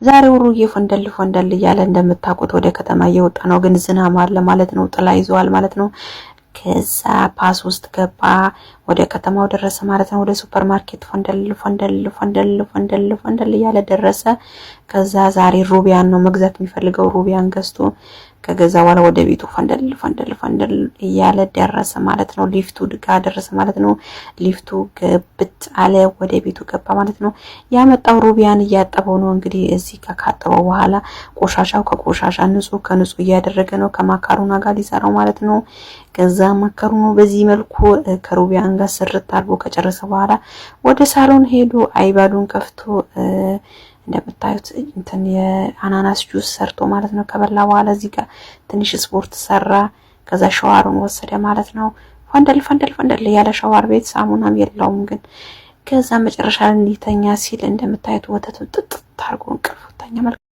ዛሬው ሩዬ ፈንደል እያለ እንደምታውቁት ወደ ከተማ እየወጣ ነው። ግን ዝናብ አለ ማለት ነው። ጥላ ይዟል ማለት ነው። ከዛ ፓስ ውስጥ ገባ፣ ወደ ከተማው ደረሰ ማለት ነው። ወደ ሱፐርማርኬት ፈንደል እያለ ደረሰ። ከዛ ዛሬ ሩቢያን ነው መግዛት የሚፈልገው። ሩቢያን ገዝቶ ከገዛ በኋላ ወደ ቤቱ ፈንደል እያለ ደረሰ ማለት ነው። ሊፍቱ ጋር ደረሰ ማለት ነው። ሊፍቱ ግብት አለ፣ ወደ ቤቱ ገባ ማለት ነው። ያመጣው ሩቢያን እያጠበው ነው እንግዲህ። እዚህ ጋር ካጠበው በኋላ ቆሻሻው ከቆሻሻ ንጹህ ከንጹህ እያደረገ ነው። ከማካሩና ጋር ሊሰራው ማለት ነው። ከዛ ማካሩኑ በዚህ መልኩ ከሩቢያን ጋር ስርት አድርጎ ከጨረሰ በኋላ ወደ ሳሎን ሄዶ አይባዱን ከፍቶ እንደምታዩት እንትን የአናናስ ጁስ ሰርቶ ማለት ነው። ከበላ በኋላ እዚህ ጋር ትንሽ ስፖርት ሰራ። ከዛ ሻወሩን ወሰደ ማለት ነው። ፈንደል ያለ ሻወር ቤት ሳሙናም የለውም ግን። ከዛ መጨረሻ ሊተኛ ሲል እንደምታዩት ወተቱን ጥጥ አድርጎ እንቅልፍ ተኛ።